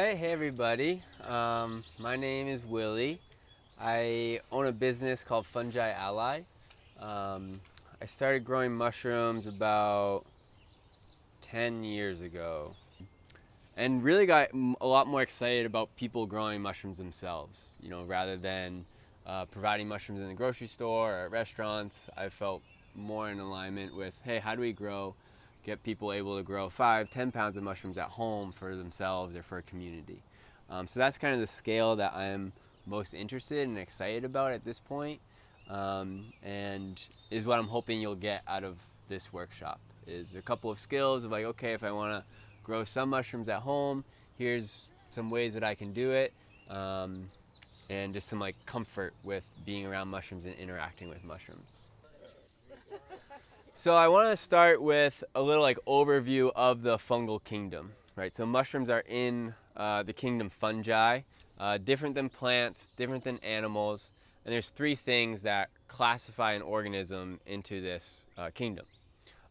right, hey everybody. My name is Willie. I own a business called Fungi Ally. I started growing mushrooms about 10 years ago and really got a lot more excited about people growing mushrooms themselves. Rather than providing mushrooms in the grocery store or at restaurants, I felt more in alignment with, hey, how do we get people able to grow 5-10 pounds of mushrooms at home for themselves or for a community. So that's kind of the scale that I'm most interested and excited about at this point, and is what I'm hoping you'll get out of this workshop, is a couple of skills of like, okay, if I want to grow some mushrooms at home, here's some ways that I can do it, and just some like comfort with being around mushrooms and interacting with mushrooms. So I want to start with a little like overview of the fungal kingdom, right? So mushrooms are in the kingdom fungi, different than plants, different than animals, and there's three things that classify an organism into this kingdom.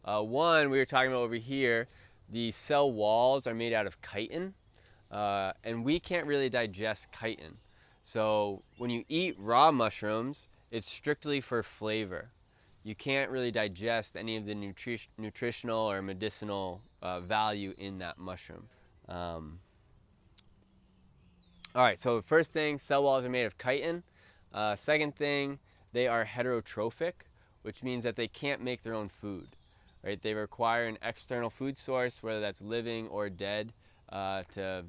One, we were talking about over here, the cell walls are made out of chitin, and we can't really digest chitin. So when you eat raw mushrooms, it's strictly for flavor. You can't really digest any of the nutritional or medicinal value in that mushroom. All right, so first thing, cell walls are made of chitin. Second thing, they are heterotrophic, which means that they can't make their own food. Right? They require an external food source, whether that's living or dead, to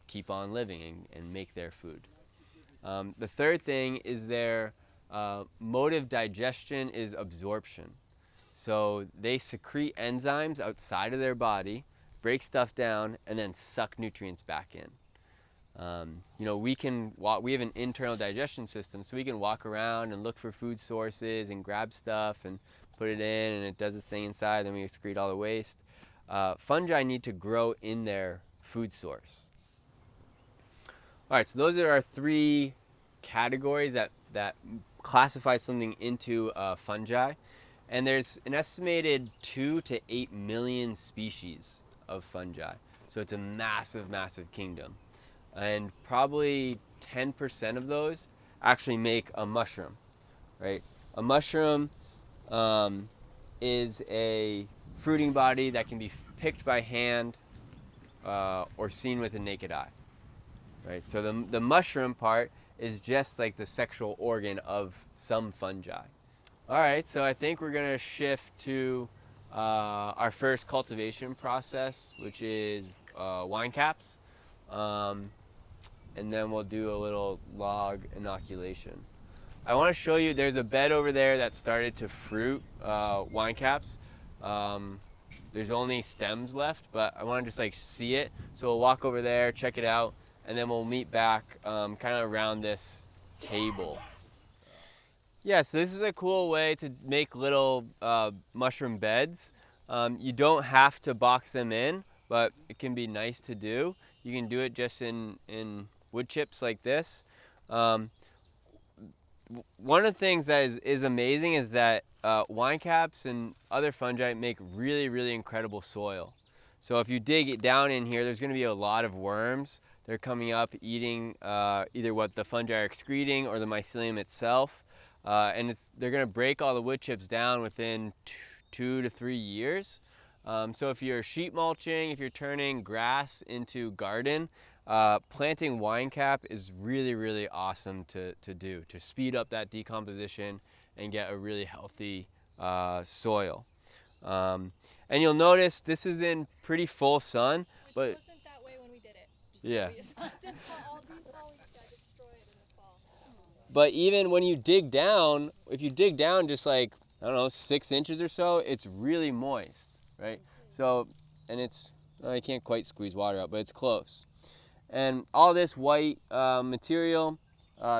keep on living and make their food. The third thing is their mode of digestion is absorption. So they secrete enzymes outside of their body, break stuff down, and then suck nutrients back in. We have an internal digestion system, so we can walk around and look for food sources and grab stuff and put it in, and it does its thing inside, then we excrete all the waste. Fungi need to grow in their food source. All right, so those are our three categories that classify something into fungi. And there's an estimated 2 to 8 million species of fungi. So it's a massive, massive kingdom. And probably 10% of those actually make a mushroom, right? A mushroom is a fruiting body that can be picked by hand or seen with the naked eye. Right, so the mushroom part is just like the sexual organ of some fungi. All right, so I think we're gonna shift to our first cultivation process, which is wine caps, and then we'll do a little log inoculation. I want to show you, there's a bed over there that started to fruit wine caps. There's only stems left, but I want to just like see it. So we'll walk over there, check it out, and then we'll meet back kind of around this table. Yeah, so this is a cool way to make little mushroom beds. You don't have to box them in, but it can be nice to do. You can do it just in wood chips like this. One of the things that is amazing is that wine caps and other fungi make really, really incredible soil. So if you dig it down in here, there's going to be a lot of worms. They're coming up eating either what the fungi are excreting or the mycelium itself. And they're going to break all the wood chips down within 2 to 3 years. So if you're sheet mulching, if you're turning grass into garden, planting wine cap is really, really awesome to do, to speed up that decomposition and get a really healthy soil. And you'll notice this is in pretty full sun, but it wasn't that way when we did it. Yeah. All these foliage got destroyed in the fall. But even when you dig down, if you dig down just like, I don't know, 6 inches or so, it's really moist, right? So, and I can't quite squeeze water out, but it's close. And all this white material,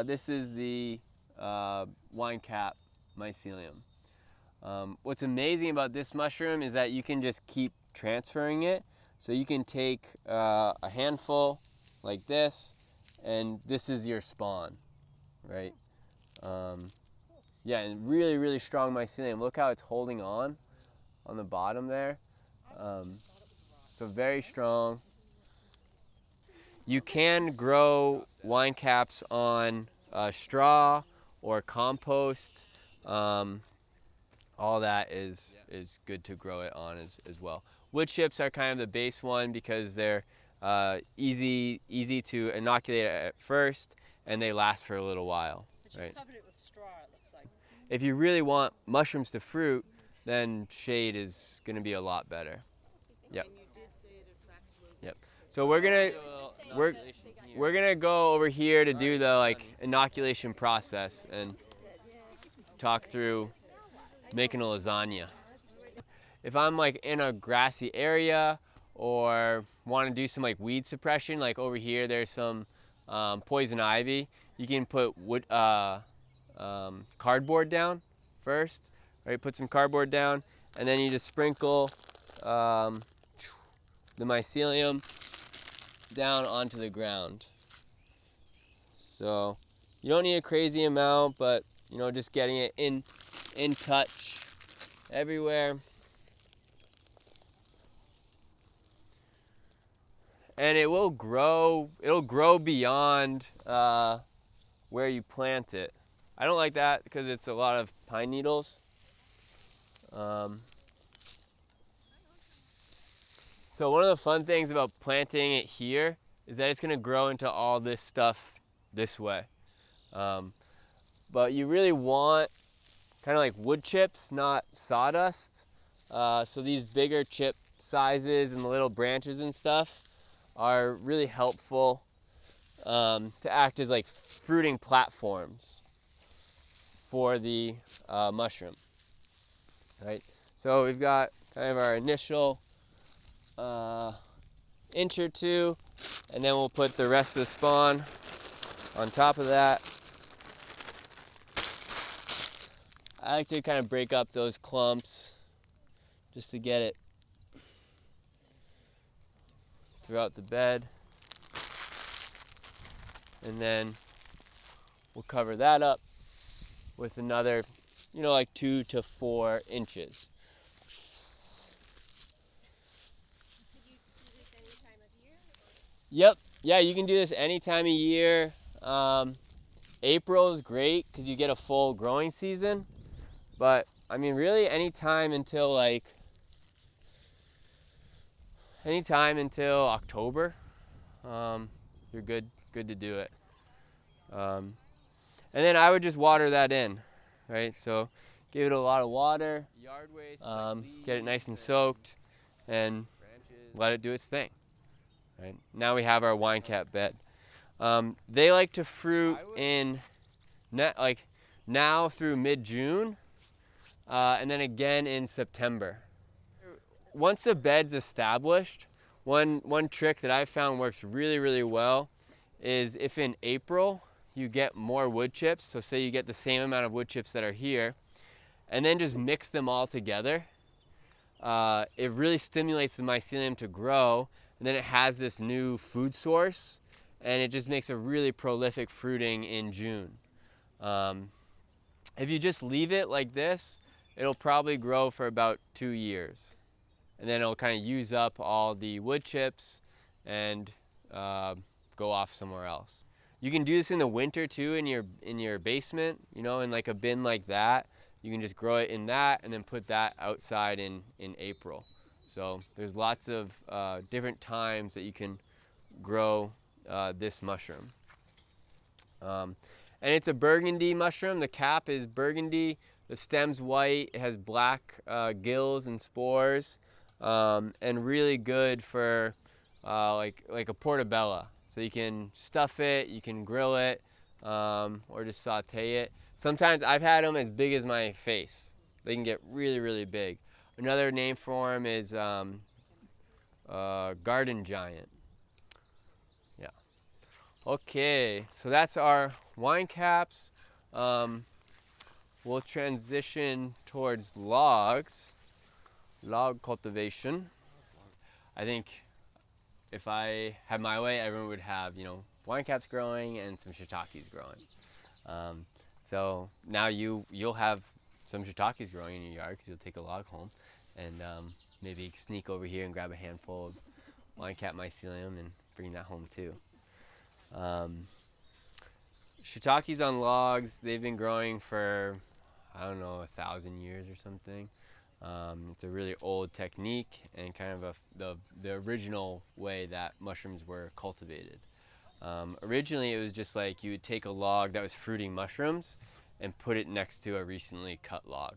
this is the wine cap mycelium. What's amazing about this mushroom is that you can just keep transferring it. So you can take a handful like this, and this is your spawn, right? Yeah, and really, really strong mycelium. Look how it's holding on the bottom there. So very strong. You can grow wine caps on straw or compost. Um, all that is good to grow it on as well. Wood chips are kind of the base one because they're easy to inoculate at first, and they last for a little while. But you covered it with straw, it looks like. If you really want mushrooms to fruit, then shade is going to be a lot better. Yep. And you did say it attracts rodents. Yep. So we're gonna go over here to do the inoculation process and talk through making a lasagna. If I'm in a grassy area or want to do some weed suppression, like over here there's some poison ivy, you can put cardboard down first, right? Put some cardboard down, and then you just sprinkle the mycelium down onto the ground. So you don't need a crazy amount, but just getting it in touch everywhere. And it will grow. It'll grow beyond where you plant it. I don't like that because it's a lot of pine needles. So one of the fun things about planting it here is that it's going to grow into all this stuff this way. But you really want kind of like wood chips, not sawdust. So these bigger chip sizes and the little branches and stuff are really helpful to act as fruiting platforms for the mushroom. Right. So we've got kind of our initial inch or two, and then we'll put the rest of the spawn on top of that. I like to kind of break up those clumps just to get it throughout the bed. And then we'll cover that up with another, 2 to 4 inches. Could you do this any time of year? Yep. Yeah, you can do this any time of year. April is great because you get a full growing season. But I mean, really, anytime until October, you're good to do it. And then I would just water that in, right? So give it a lot of water, get it nice and soaked, and let it do its thing. Right? Now we have our wine cap bed. They like to fruit in now through mid-June. And then again in September. Once the bed's established, one trick that I've found works really, really well is if in April you get more wood chips, so say you get the same amount of wood chips that are here, and then just mix them all together, it really stimulates the mycelium to grow, and then it has this new food source, and it just makes a really prolific fruiting in June. If you just leave it like this, it'll probably grow for about 2 years. And then it'll kind of use up all the wood chips and go off somewhere else. You can do this in the winter too in your basement, in a bin like that. You can just grow it in that and then put that outside in April. So there's lots of different times that you can grow this mushroom. And it's a burgundy mushroom. The cap is burgundy. The stem's white. It has black gills and spores, and really good for like a portobello. So you can stuff it, you can grill it, or just saute it. Sometimes I've had them as big as my face. They can get really, really big. Another name for them is garden giant. Yeah. Okay, so that's our wine caps. We'll transition towards log cultivation. I think if I had my way, everyone would have, wine caps growing and some shiitakes growing. So now you'll have some shiitakes growing in your yard because you'll take a log home and maybe sneak over here and grab a handful of wine cap mycelium and bring that home too. Um, Shiitakes on logs, they've been growing for, I don't know, 1,000 years or something. It's a really old technique and kind of the original way that mushrooms were cultivated. Originally, it was just like you would take a log that was fruiting mushrooms and put it next to a recently cut log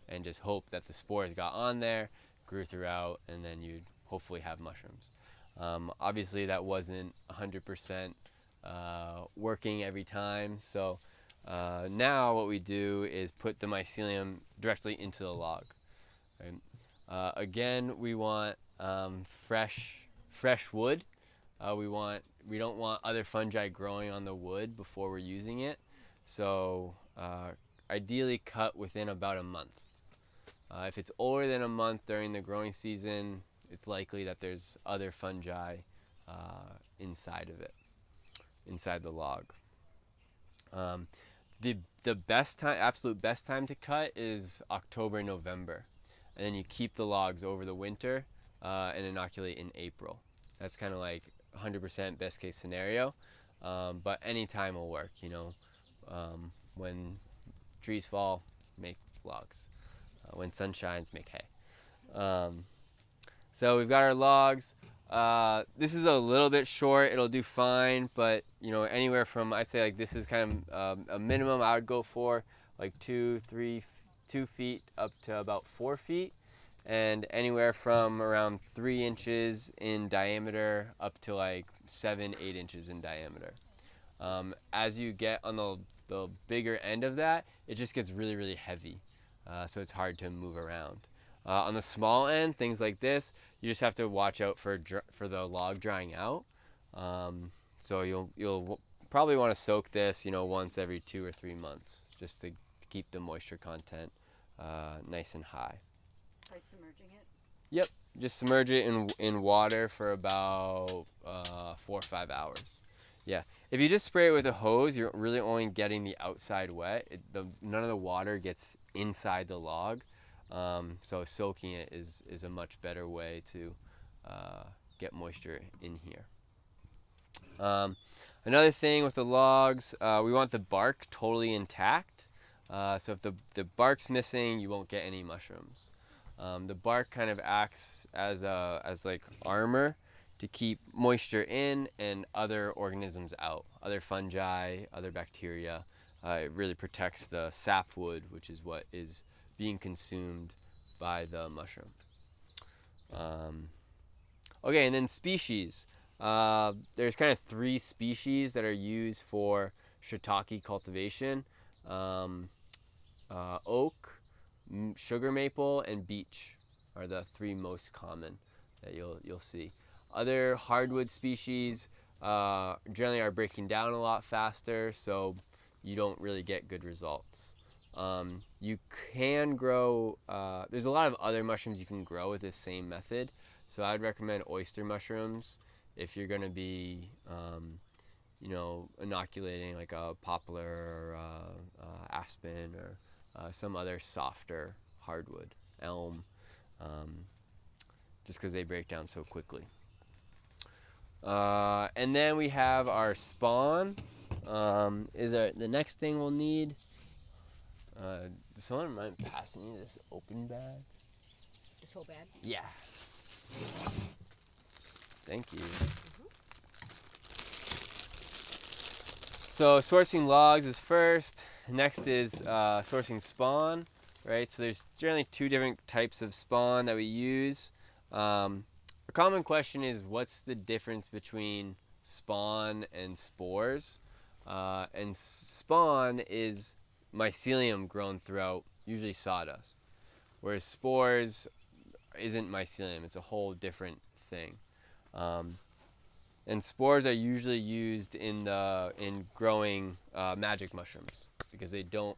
and just hope that the spores got on there, grew throughout, and then you'd hopefully have mushrooms. Obviously, that wasn't 100% working every time, so now what we do is put the mycelium directly into the log. Right? Again, we want fresh wood. We don't want other fungi growing on the wood before we're using it. So ideally cut within about a month. If it's older than a month during the growing season, it's likely that there's other fungi inside of it, inside the log. The best time, absolute best time to cut is October, November. And then you keep the logs over the winter and inoculate in April. That's kind of like 100% best case scenario, but any time will work. When trees fall, make logs. When sun shines, make hay. So we've got our logs. This is a little bit short. It'll do fine, but anywhere from, I'd say, like, this is kind of a minimum I would go for, like 2 feet up to about 4 feet, and anywhere from around 3 inches in diameter up to like 7-8 inches in diameter. As you get on the bigger end of that, it just gets really, really heavy, so it's hard to move around. On the small end, things like this, you just have to watch out for the log drying out. So you'll probably want to soak this, once every 2 or 3 months, just to keep the moisture content nice and high. By submerging it? Yep, just submerge it in water for about 4 or 5 hours. Yeah, if you just spray it with a hose, you're really only getting the outside wet. None of the water gets inside the log. So soaking it is a much better way to get moisture in here. Another thing with the logs, we want the bark totally intact. So if the bark's missing, you won't get any mushrooms. The bark kind of acts as like armor to keep moisture in and other organisms out, other fungi, other bacteria. It really protects the sapwood, which is what is being consumed by the mushroom. Okay, and then species. There's kind of 3 species that are used for shiitake cultivation. Oak, sugar maple, and beech are the 3 most common that you'll see. Other hardwood species generally are breaking down a lot faster, so you don't really get good results. You can grow, there's a lot of other mushrooms you can grow with this same method, so I'd recommend oyster mushrooms if you're going to be inoculating like a poplar or aspen or some other softer hardwood, elm, just because they break down so quickly. And then we have our spawn. The next thing we'll need. Does someone mind passing me this open bag? This whole bag? Yeah. Thank you. So sourcing logs is first. Next is sourcing spawn, right? So there's generally 2 different types of spawn that we use. A common question is, what's the difference between spawn and spores? And spawn is mycelium grown throughout, usually sawdust, whereas spores isn't mycelium. It's a whole different thing. And spores are usually used in growing magic mushrooms because they don't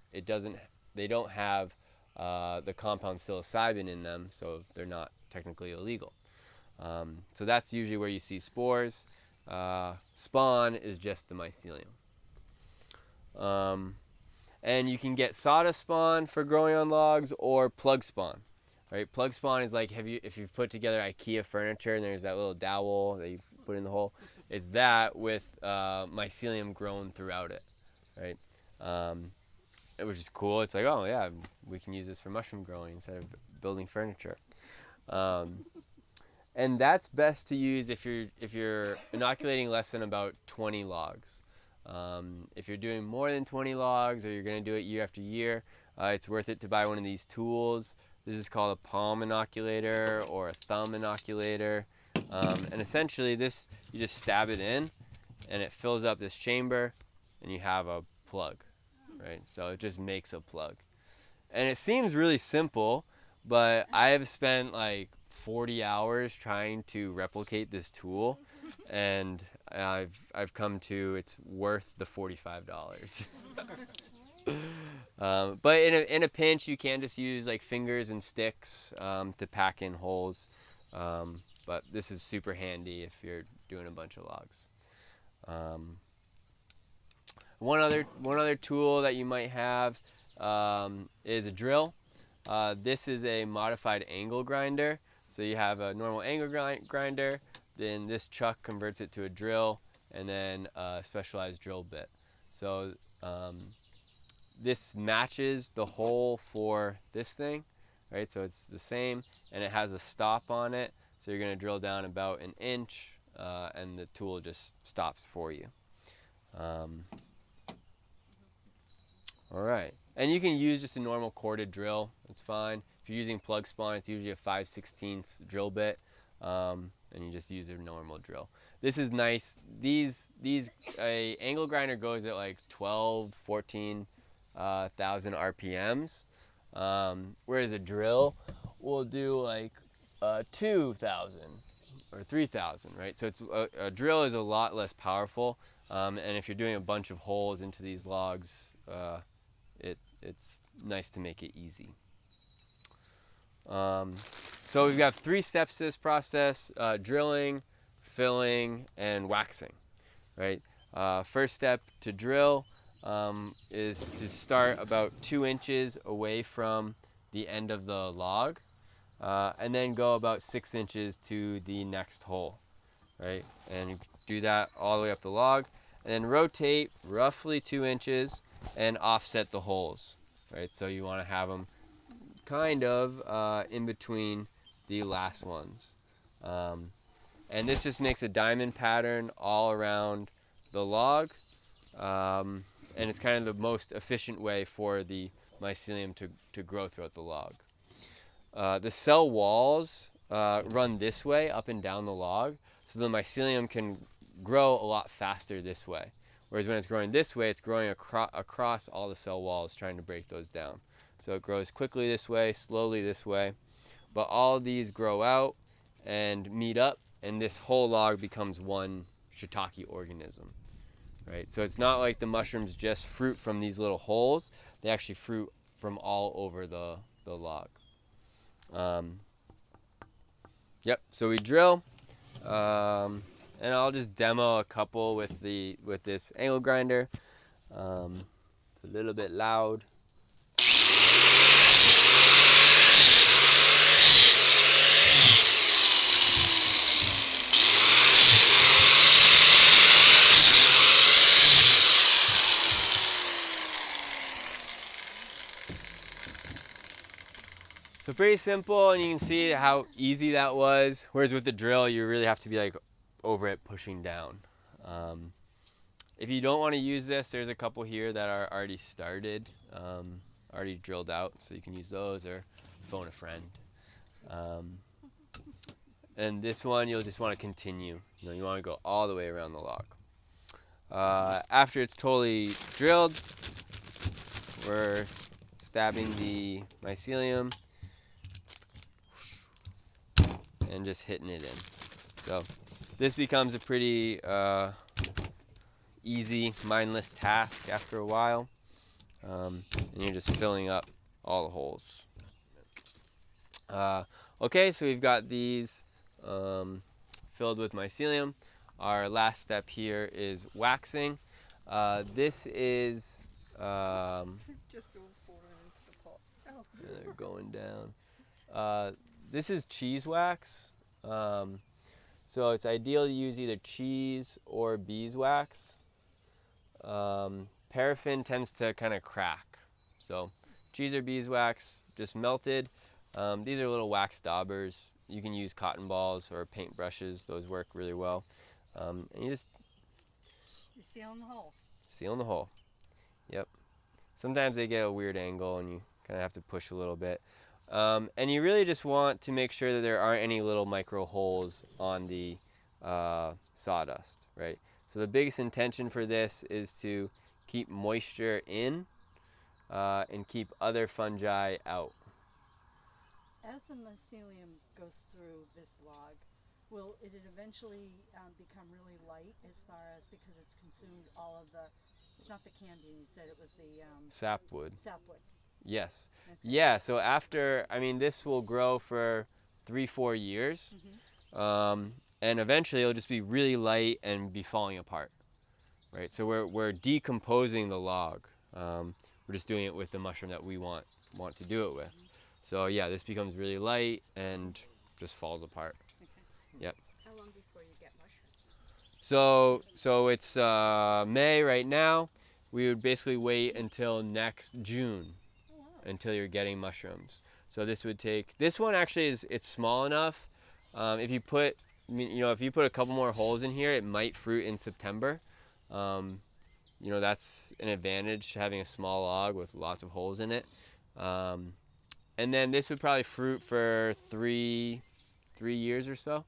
have the compound psilocybin in them, so they're not technically illegal. So that's usually where you see spores. Spawn is just the mycelium. And you can get sawdust spawn for growing on logs or plug spawn. Right? Plug spawn is like if you've put together IKEA furniture and there's that little dowel that you put in the hole. it's that with mycelium grown throughout it, right? Which is cool. It's like, oh yeah, we can use this for mushroom growing instead of building furniture. And that's best to use if you're inoculating less than about 20 logs. If you're doing more than 20 logs, or you're going to do it year after year, it's worth it to buy one of these tools. This is called a palm inoculator or a thumb inoculator. And essentially this, you just stab it in and it fills up this chamber and you have a plug, right? So it just makes a plug. And it seems really simple, but I have spent like 40 hours trying to replicate this tool, and I've come to it's worth the $45. But in a pinch, you can just use like fingers and sticks to pack in holes. But this is super handy if you're doing a bunch of logs. One other tool that you might have is a drill. This is a modified angle grinder. So you have a normal angle grinder, then this chuck converts it to a drill, and then a specialized drill bit. So this matches the hole for this thing, right? So it's the same, and it has a stop on it. So you're going to drill down about an inch, and the tool just stops for you. All right, and you can use just a normal corded drill. It's fine. If you're using plug spawn, it's usually a 5/16 drill bit, and you just use a normal drill. This is nice. These a angle grinder goes at like 12, 14,000 RPMs, whereas a drill will do like 2,000 or 3,000, right? So it's a drill is a lot less powerful, and if you're doing a bunch of holes into these logs, it's nice to make it easy. So we've got 3 steps to this process: drilling, filling, and waxing. Right. First step to drill is to start about 2 inches away from the end of the log, and then go about 6 inches to the next hole. Right, and you do that all the way up the log, and then rotate roughly 2 inches and offset the holes, right? So you want to have them kind of in between the last ones. And this just makes a diamond pattern all around the log, and it's kind of the most efficient way for the mycelium to grow throughout the log. The cell walls run this way, up and down the log, so the mycelium can grow a lot faster this way. Whereas when it's growing this way, it's growing across all the cell walls, trying to break those down. So it grows quickly this way, slowly this way. But all of these grow out and meet up, and this whole log becomes one shiitake organism. Right? So it's not like the mushrooms just fruit from these little holes. They actually fruit from all over the log. Yep, so we drill. And I'll just demo a couple with this angle grinder. It's a little bit loud. So pretty simple, and you can see how easy that was. Whereas with the drill, you really have to be like over it, pushing down. If you don't want to use this, there's a couple here that are already started, already drilled out, so you can use those or phone a friend. And this one, you'll just want to continue. You want to go all the way around the log. After it's totally drilled, we're stabbing the mycelium and just hitting it in. So this becomes a pretty easy, mindless task after a while, and you're just filling up all the holes. Okay, so we've got these filled with mycelium. Our last step here is waxing. This is Just all falling into the pot. Oh. they're going down. This is cheese wax. So it's ideal to use either cheese or beeswax. Paraffin tends to kind of crack. So cheese or beeswax, just melted. These are little wax daubers. You can use cotton balls or paint brushes. Those work really well. And you just You seal in the hole. seal in the hole. Yep. Sometimes they get a weird angle and you kind of have to push a little bit. And you really just want to make sure that there aren't any little micro holes on the sawdust, right? So the biggest intention for this is to keep moisture in and keep other fungi out. As the mycelium goes through this log, will it eventually become really light as far as, because it's consumed all of the, it's not the cambium, you said it was the Sapwood. sapwood. Yes. Okay. Yeah, so after, I mean, this will grow for 3-4 years. And eventually it'll just be really light and be falling apart, right? So we're decomposing the log. We're just doing it with the mushroom that we want to do it with. So yeah, this becomes really light and just falls apart. Okay. Yep. How long before you get mushrooms? So it's May right now. We would basically wait until next June until you're getting mushrooms. So this would take, this one actually it's small enough. If you put a couple more holes in here, it might fruit in September. That's an advantage, having a small log with lots of holes in it. And then this would probably fruit for three years or so.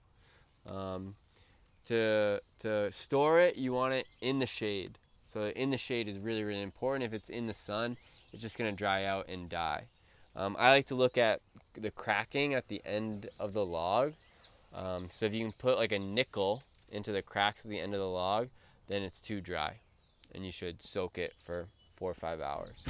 To store it, you want it in the shade. So in the shade is really, really important. If it's in the sun, it's just going to dry out and die. I like to look at the cracking at the end of the log. So if you can put like a nickel into the cracks at the end of the log, then it's too dry. And you should soak it for 4 or 5 hours.